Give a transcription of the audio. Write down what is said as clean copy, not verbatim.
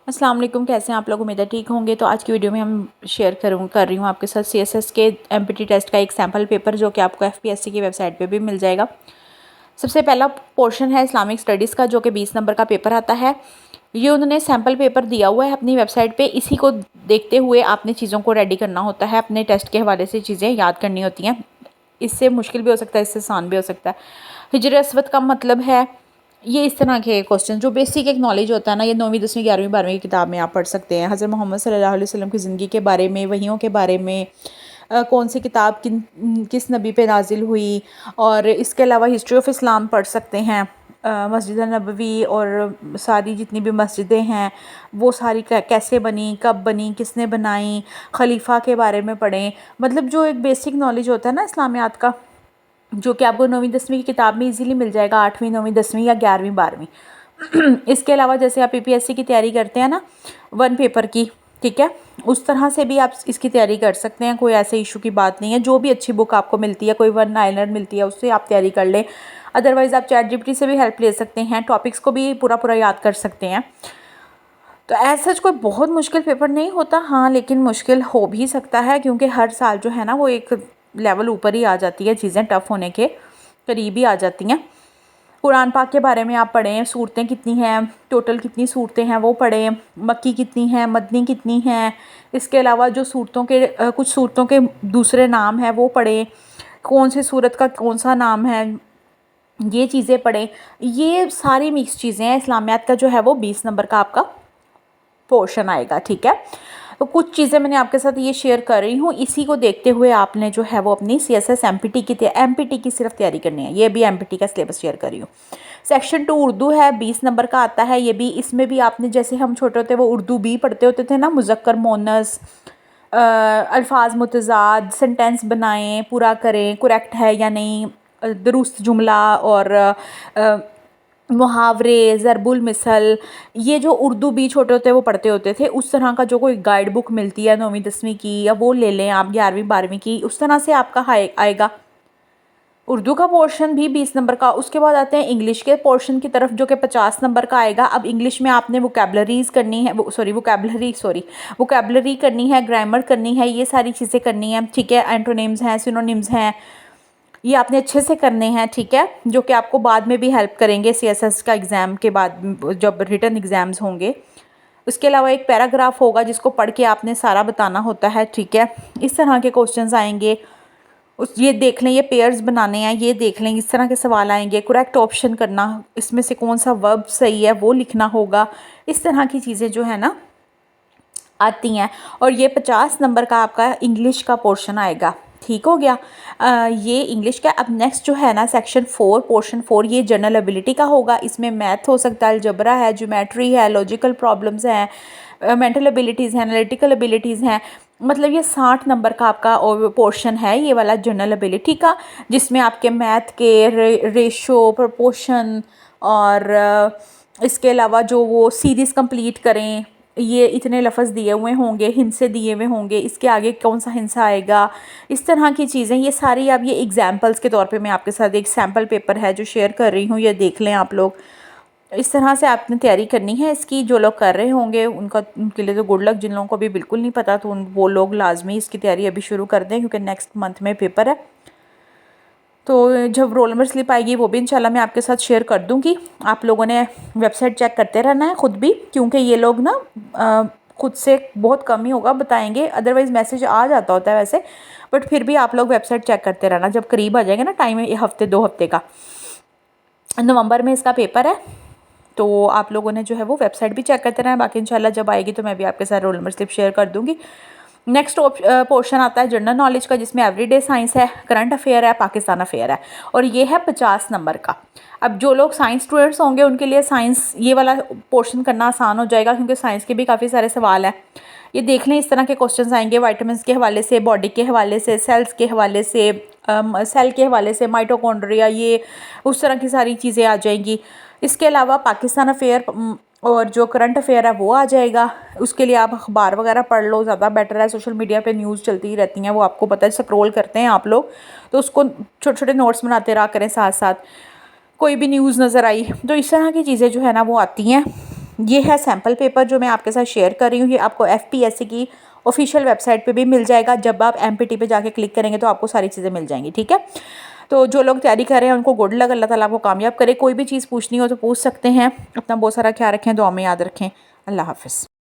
अस्सलाम वालेकुम, कैसे हैं आप लोग। उम्मीद है ठीक होंगे। तो आज की वीडियो में हम शेयर कर रही हूँ आपके साथ सीएसएस के एमपीटी टेस्ट का एक सैम्पल पेपर जो कि आपको एफपीएससी की वेबसाइट पे भी मिल जाएगा। सबसे पहला पोर्शन है इस्लामिक स्टडीज़ का, जो कि 20 नंबर का पेपर आता है। ये उन्होंने सैम्पल पेपर दिया हुआ है अपनी वेबसाइट पे। इसी को देखते हुए आपने चीज़ों को रेडी करना होता है, अपने टेस्ट के हवाले से चीज़ें याद करनी होती हैं। इससे मुश्किल भी हो सकता है, इससे आसान भी हो सकता है। हिजर अस्वद का मतलब है, ये इस तरह के क्वेश्चन जो बेसिक एक नॉलेज होता है ना, ये 9वीं 10वीं 11वीं 12वीं की किताब में आप पढ़ सकते हैं। हज़रत मोहम्मद सल्लल्लाहु अलैहि वसल्लम की ज़िंदगी के बारे में, वहियों के बारे में, कौन सी किताब किस नबी पे नाजिल हुई, और इसके अलावा हिस्ट्री ऑफ इस्लाम पढ़ सकते हैं। मस्जिद नबवी और सारी जितनी भी मस्जिदें हैं वो सारी कैसे बनी, कब बनी, किसने बनाई, खलीफा के बारे में पढ़ें। मतलब जो एक बेसिक नॉलेज होता है ना इस्लामियात का, जो कि आपको 9वीं 10वीं की किताब में इजीली मिल जाएगा, 8वीं 9वीं 10वीं या 11वीं 12वीं। इसके अलावा जैसे आप पीपीएससी की तैयारी करते हैं ना, वन पेपर की, ठीक है, उस तरह से भी आप इसकी तैयारी कर सकते हैं। कोई ऐसे इशू की बात नहीं है। जो भी अच्छी बुक आपको मिलती है, कोई वन लाइनर मिलती है, उससे आप तैयारी कर लें। अदरवाइज़ आप चैट जीपीटी से भी हेल्प ले सकते हैं, टॉपिक्स को भी पूरा पूरा याद कर सकते हैं। तो ऐसा कोई बहुत मुश्किल पेपर नहीं होता, हाँ, लेकिन मुश्किल हो भी सकता है क्योंकि हर साल जो है ना वो एक लेवल ऊपर ही आ जाती है, चीज़ें टफ़ होने के करीब ही आ जाती हैं। कुरान पाक के बारे में आप पढ़ें, सूरतें कितनी हैं, टोटल कितनी सूरतें हैं वो पढ़ें, मक्की कितनी हैं, मदनी कितनी हैं। इसके अलावा जो सूरतों के कुछ सूरतों के दूसरे नाम हैं वो पढ़ें, कौन सी सूरत का कौन सा नाम है, ये चीज़ें पढ़ें। ये सारी मिक्स चीज़ें हैं। इस्लामियात का जो है वो 20 नंबर का आपका पोर्शन आएगा, ठीक है। तो कुछ चीज़ें मैंने आपके साथ ये शेयर कर रही हूँ। इसी को देखते हुए आपने जो है वो अपनी सीएसएस एमपीटी की सिर्फ तैयारी करनी है। ये भी एमपीटी का सिलेबस शेयर कर रही हूँ। सेक्शन 2 उर्दू है, 20 नंबर का आता है। ये भी, इसमें भी आपने, जैसे हम छोटे होते वो उर्दू भी पढ़ते होते थे ना, मुज़क्कर मोनस, अल्फाज मुतज़ाद, सेंटेंस बनाएं, पूरा करें, करेक्ट है या नहीं, दुरुस्त जुमला और मुहावरे, ज़रबुल मिसल, ये जो उर्दू भी छोटे होते वो पढ़ते होते थे, उस तरह का जो कोई गाइड बुक मिलती है 9वीं 10वीं की, या वो ले लें आप, 11वीं 12वीं की, उस तरह से आपका आएगा। उर्दू का पोर्शन भी 20 नंबर का। उसके बाद आते हैं इंग्लिश के पोर्शन की तरफ, जो कि 50 नंबर का आएगा। अब इंग्लिश में आपने वोकैबलरीज़ करनी है, वोकैबलरी करनी है, ग्रामर करनी है, ये सारी चीज़ें करनी है, ठीक है। एंटोनिम्स हैं, सिनोनिम्स हैं, ये आपने अच्छे से करने हैं, ठीक है, जो कि आपको बाद में भी हेल्प करेंगे सीएसएस का एग्ज़ाम के बाद, जब रिटन एग्ज़ाम्स होंगे। उसके अलावा एक पैराग्राफ होगा जिसको पढ़ के आपने सारा बताना होता है, ठीक है। इस तरह के क्वेश्चंस आएंगे। ये देख लें, ये पेयर्स बनाने हैं, ये देख लें, इस तरह के सवाल आएंगे। करेक्ट ऑप्शन करना, इसमें से कौन सा वर्ब सही है वो लिखना होगा। इस तरह की चीज़ें जो है ना आती हैं। और ये 50 नंबर का आपका इंग्लिश का पोर्शन आएगा, ठीक हो गया। ये इंग्लिश का। अब नेक्स्ट जो है ना, सेक्शन 4 पोर्शन 4, ये जनरल एबिलिटी का होगा। इसमें मैथ हो सकता है, अलजबरा है, ज्योमेट्री है, लॉजिकल प्रॉब्लम्स हैं, मेंटल एबिलिटीज़ हैं, एनालिटिकल एबिलिटीज़ हैं। मतलब ये 60 नंबर का आपका पोर्शन है ये वाला जनरल एबिलिटी का, जिसमें आपके मैथ के रेशो, प्रोपोर्शन और इसके अलावा जो वो सीरीज़ कंप्लीट करें, ये इतने लफ्ज़ दिए हुए होंगे, हिंसे दिए हुए होंगे, इसके आगे कौन सा हिंसा आएगा, इस तरह की चीज़ें, ये सारी अब ये एग्जांपल्स के तौर पे मैं आपके साथ एक सैम्पल पेपर है जो शेयर कर रही हूँ, ये देख लें आप लोग। इस तरह से आपने तैयारी करनी है इसकी। जो लोग कर रहे होंगे उनके लिए तो गुड लक। जिन लोगों को अभी बिल्कुल नहीं पता तो वो लोग लाजमी इसकी तैयारी अभी शुरू कर दें, क्योंकि नेक्स्ट मंथ में पेपर है। तो जब रोल नंबर स्लिप आएगी वो भी इंशाल्लाह मैं आपके साथ शेयर कर दूँगी। आप लोगों ने वेबसाइट चेक करते रहना है ख़ुद भी, क्योंकि ये लोग ना खुद से बहुत कम ही होगा बताएंगे, अदरवाइज़ मैसेज आ जाता होता है वैसे, बट फिर भी आप लोग वेबसाइट चेक करते रहना। जब करीब आ जाएगा ना टाइम, हफ्ते 2 हफ्ते का, नवंबर में इसका पेपर है, तो आप लोगों ने जो है वो वेबसाइट भी चेक करते रहना। बाकी इंशाल्लाह जब आएगी तो मैं भी आपके साथ रोल नंबर स्लिप शेयर कर दूँगी। नेक्स्ट पोर्शन आता है जनरल नॉलेज का, जिसमें एवरीडे साइंस है, करंट अफेयर है, पाकिस्तान अफेयर है, और ये है 50 नंबर का। अब जो लोग साइंस स्टूडेंट्स होंगे उनके लिए साइंस ये वाला पोर्शन करना आसान हो जाएगा, क्योंकि साइंस के भी काफ़ी सारे सवाल हैं। ये देख लें, इस तरह के क्वेश्चंस आएंगे विटामिन के हवाले से, बॉडी के हवाले से, सेल्स के हवाले से, सेल के हवाले से, माइटोकॉन्ड्रिया, ये उस तरह की सारी चीज़ें आ जाएंगी। इसके अलावा पाकिस्तान अफेयर और जो करंट अफेयर है वो आ जाएगा। उसके लिए आप अखबार वगैरह पढ़ लो, ज़्यादा बेटर है। सोशल मीडिया पे न्यूज़ चलती ही रहती हैं, वो आपको पता है, स्क्रॉल करते हैं आप लोग, तो उसको छोटे छोटे नोट्स बनाते रहा करें साथ साथ। कोई भी न्यूज़ नज़र आई तो इस तरह की चीज़ें जो है ना वो आती हैं। ये है सैम्पल पेपर जो मैं आपके साथ शेयर कर रही हूँ। ये आपको FPSC की ऑफिशियल वेबसाइट पे भी मिल जाएगा। जब आप MPT पे जाके क्लिक करेंगे तो आपको सारी चीज़ें मिल जाएंगी, ठीक है। तो जो लोग तैयारी कर रहे हैं उनको गुड लक, अल्लाह ताला आपको कामयाब करे। कोई भी चीज़ पूछनी हो तो पूछ सकते हैं। अपना बहुत सारा ख्याल रखें, दुआ में याद रखें। अल्लाह हाफ़िज़।